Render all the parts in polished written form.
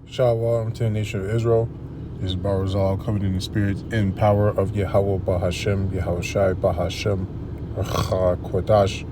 Shalom to the nation of Israel. This is Barazal coming in the spirit and power of Yahweh Bahashem, Yahweh Shai Bahashem, Racha Kodash.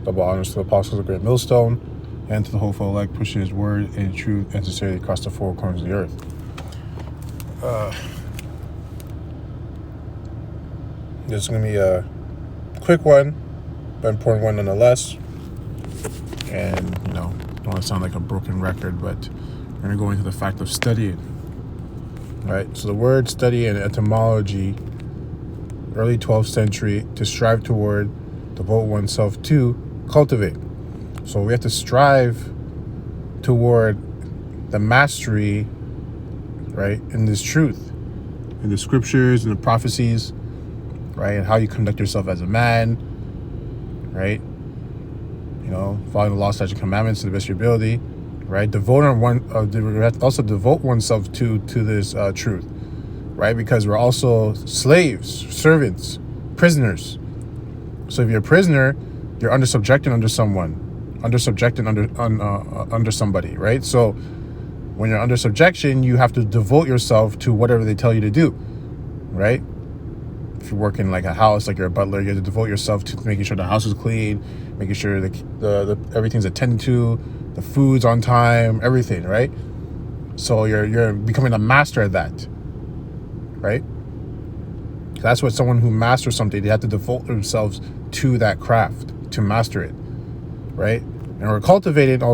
Double honors to the apostles of the Great Millstone and to the hopeful elect, pushing his word in truth and sincerity across the four corners of the earth. This is going to be a quick one, but important one nonetheless. And, don't want to sound like a broken record, but we're going to go into the fact of studying. Right? So the word study and etymology, early 12th century, to strive toward, devote oneself to, cultivate. So we have to strive toward the mastery, right, in this truth, in the scriptures, in the prophecies, right, and how you conduct yourself as a man, right? Following the law, statutes, and commandments to the best of your ability, right? Also devote oneself to this truth, right? Because we're also slaves, servants, prisoners. So if you're a prisoner, you're under somebody, right? So when you're under subjection, you have to devote yourself to whatever they tell you to do, right? If you work in like a house, like you're a butler, you have to devote yourself to making sure the house is clean, making sure the everything's attended to, the food's on time, everything, right? So you're becoming a master at that, right? That's what someone who masters something, they have to devote themselves to that craft to master it, right? And we're cultivating the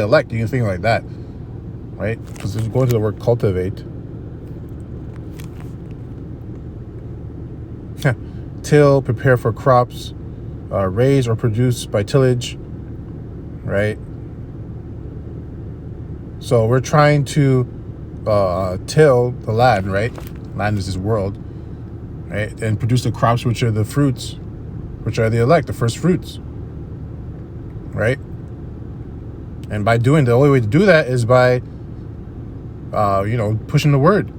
elect. You can think like that, right? Because going to the word cultivate. Till, prepare for crops, raise or produce by tillage, right? So we're trying to till the land, right? Land is this world, right? And produce the crops, which are the fruits, which are the elect, the first fruits, right? And by doing, the only way to do that is by, pushing the word,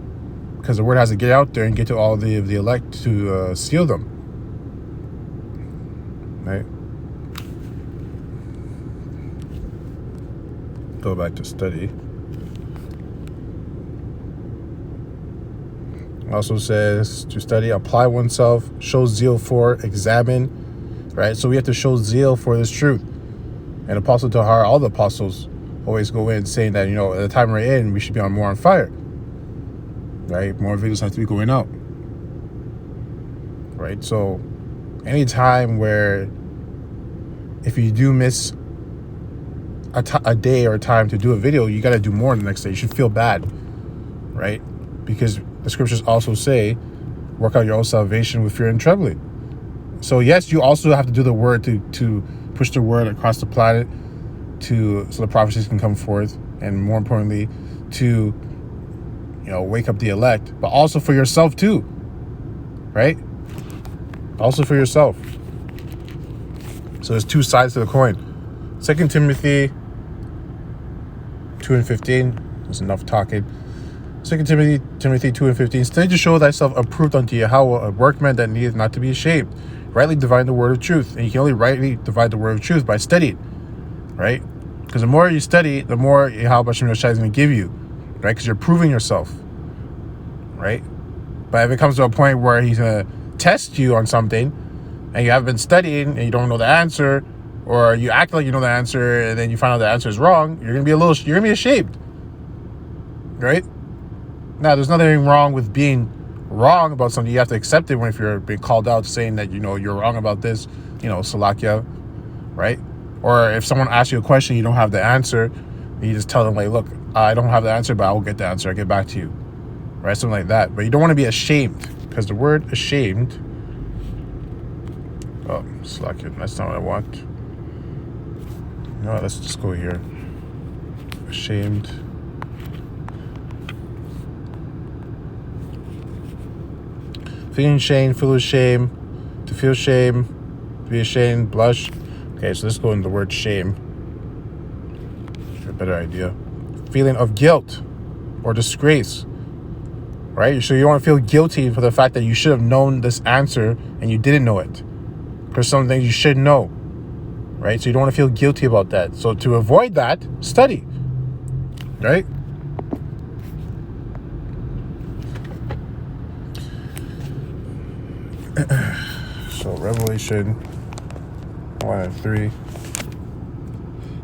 because the word has to get out there and get to all the elect to seal them. Right? Go back to study. Also says to study, apply oneself, show zeal for, examine, right? So we have to show zeal for this truth. And Apostle Tahar, all the apostles always go in saying that, at the time we're in, we should be more on fire, right? More videos have to be going out, right? So any time where if you do miss a day or a time to do a video, you got to do more the next day. You should feel bad, right? Because the scriptures also say, work out your own salvation with fear and trembling. So yes, you also have to do the word to push the word across the planet so the prophecies can come forth, and more importantly, to wake up the elect, but also for yourself too, right? Also for yourself. So there's two sides to the coin. 2 Timothy 2:15. There's enough talking. 2 Timothy 2:15. Study to show thyself approved unto Yahweh, a workman that needeth not to be ashamed, rightly divide the word of truth. And you can only rightly divide the word of truth by studying, right? Because the more you study, the more Yahweh Hashem Yeshua is going to give you, right? Because you're proving yourself, right? But if it comes to a point where he's going to test you on something, and you haven't been studying, and you don't know the answer, or you act like you know the answer, and then you find out the answer is wrong, you're going to be ashamed, right? Now, there's nothing wrong with being wrong about something. You have to accept it if you're being called out saying that, you're wrong about this, Salakia, right? Or if someone asks you a question, you don't have the answer, and you just tell them, like, look, I don't have the answer, but I will get the answer. I'll get back to you, right? Something like that. But you don't want to be ashamed, because the word ashamed, Salakia, that's not what I want. Let's just go here. Ashamed. Feeling shame, feel shame, to feel shame, to be ashamed, blush. Okay, so let's go into the word shame. Get a better idea. Feeling of guilt or disgrace, right? So you don't want to feel guilty for the fact that you should have known this answer and you didn't know it. There's some things you should know, right? So you don't want to feel guilty about that. So to avoid that, study, right? So Revelation 1 and 3.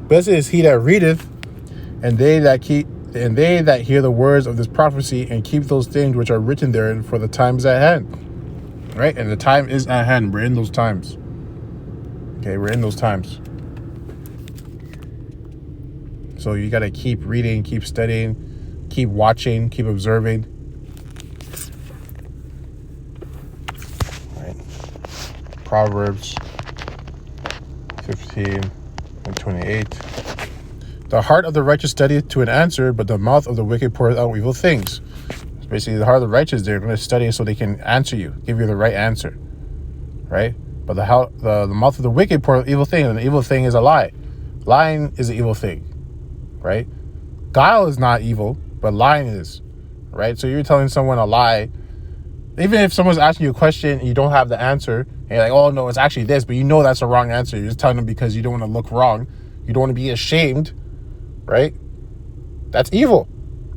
Blessed is he that readeth, and they that hear the words of this prophecy, and keep those things which are written therein, for the time is at hand. Right? And the time is at hand. We're in those times. Okay, we're in those times. So you got to keep reading, keep studying, keep watching, keep observing. Right? Proverbs 15 and 28. The heart of the righteous studieth to an answer, but the mouth of the wicked poureth out evil things. So basically, the heart of the righteous, they're going to study so they can answer you, give you the right answer. Right? But the mouth of the wicked poureth out evil things, and the evil thing is a lie. Lying is an evil thing. Right? Guile is not evil, but lying is. Right? So you're telling someone a lie. Even if someone's asking you a question and you don't have the answer, and you're like, oh no, it's actually this, but you know that's the wrong answer. You're just telling them because you don't want to look wrong. You don't want to be ashamed. Right? That's evil.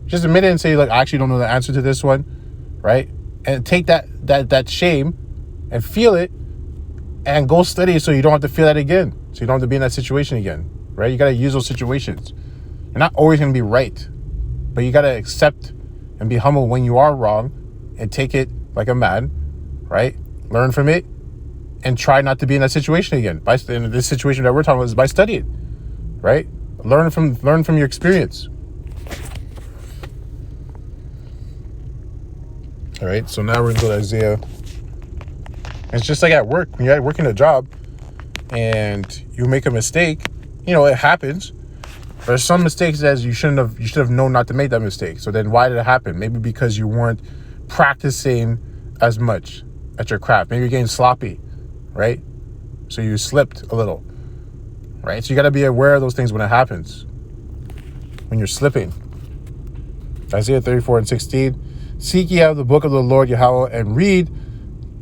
Just admit it and say, like, I actually don't know the answer to this one. Right? And take that shame and feel it and go study so you don't have to feel that again. So you don't have to be in that situation again. Right? You got to use those situations. You're not always going to be right, but you got to accept and be humble when you are wrong and take it like a man, right? Learn from it and try not to be in that situation again. In this situation that we're talking about is by studying, right? Learn from your experience. All right, so now we're going to go to Isaiah. It's just like at work. When you're working a job and you make a mistake, it happens. There's some mistakes that you should have known not to make that mistake. So then why did it happen? Maybe because you weren't practicing as much at your craft. Maybe you're getting sloppy, right? So you slipped a little, right? So you got to be aware of those things when it happens, when you're slipping. Isaiah 34 and 16. Seek ye out the book of the Lord Yahweh and read.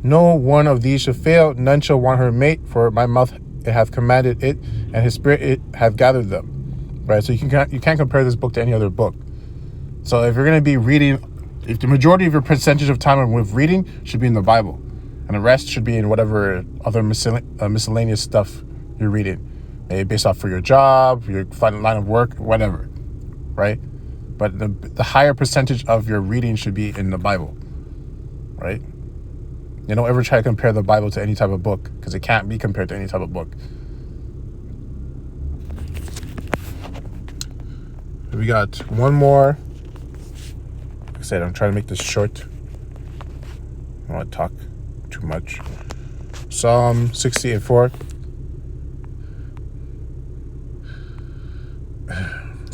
No one of these shall fail. None shall want her mate, for my mouth it hath commanded it, and his spirit it hath gathered them. Right, so you can't compare this book to any other book. So if you're going to be reading, if the majority of your percentage of time with reading should be in the Bible, and the rest should be in whatever other miscellaneous stuff you're reading, maybe based off for your job, your line of work, whatever, right? But the higher percentage of your reading should be in the Bible, right? You don't ever try to compare the Bible to any type of book, because it can't be compared to any type of book. We got one more. Like I said, I'm trying to make this short. I don't want to talk too much. Psalm 60 and 4.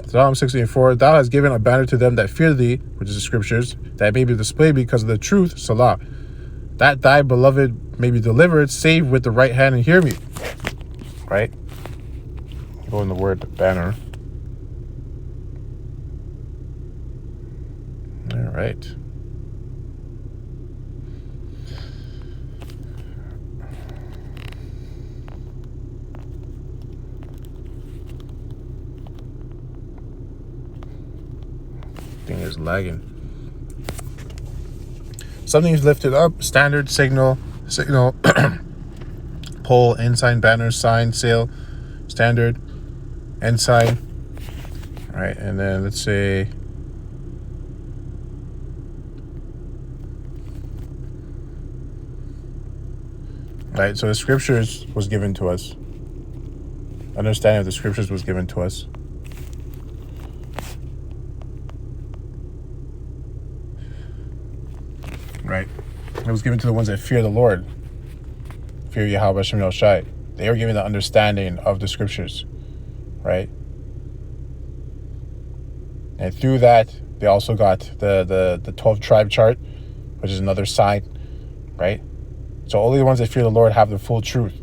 Psalm 60 and 4. Thou hast given a banner to them that fear thee, which is the scriptures, that may be displayed because of the truth, Salah. That thy beloved may be delivered, save with the right hand and hear me. Right? Go in the word banner. All right. Thing is lagging. Something's lifted up. Standard, signal, pole, ensign, banner, sign, sail, standard, ensign. All right, and then let's say right, so the scriptures was given to us. Understanding of the scriptures was given to us. Right? It was given to the ones that fear the Lord. Fear Yahweh Hashem El Shai. They were given the understanding of the scriptures. Right? And through that, they also got the 12 tribe chart, which is another sign. Right? So only the ones that fear the Lord have the full truth.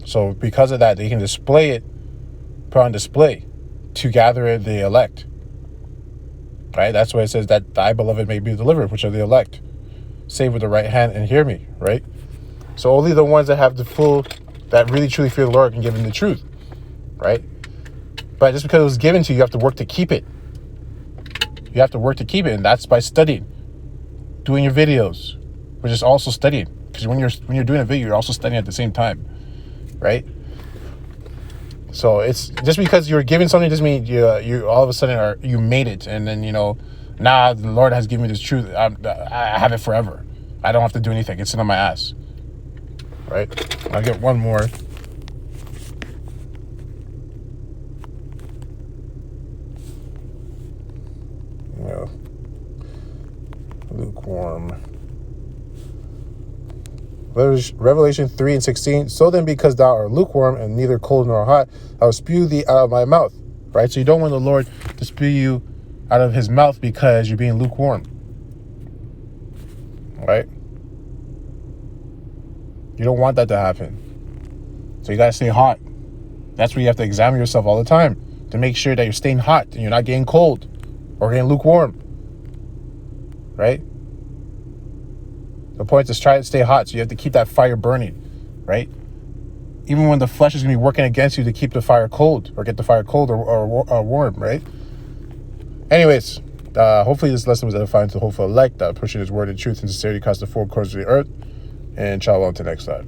So because of that, they can display it, put on display to gather the elect. Right? That's why it says that thy beloved may be delivered, which are the elect. Save with the right hand and hear me. Right? So only the ones that have the that really truly fear the Lord can give him the truth, right? But just because it was given to you, you have to work to keep it. You have to work to keep it, and that's by studying, doing your videos, which is also studying. Because when you're doing a video, you're also studying at the same time, right? So it's just because you're given something doesn't mean you all of a sudden you made it, and then the Lord has given me this truth. I have it forever. I don't have to do anything. It's in on my ass, right? I'll get one more. Lukewarm. Revelation 3:16. So then, because thou art lukewarm and neither cold nor hot, I will spew thee out of my mouth. Right? So you don't want the Lord to spew you out of his mouth because you're being lukewarm. Right? You don't want that to happen. So you got to stay hot. That's where you have to examine yourself all the time to make sure that you're staying hot and you're not getting cold or getting lukewarm. Right? The point is try to stay hot, so you have to keep that fire burning, right? Even when the flesh is going to be working against you to keep the fire cold or get the fire cold or warm, right? Anyways, hopefully this lesson was edifying to the hopeful elect, pushing his word and truth and sincerity across the four corners of the earth. And shalom to next time.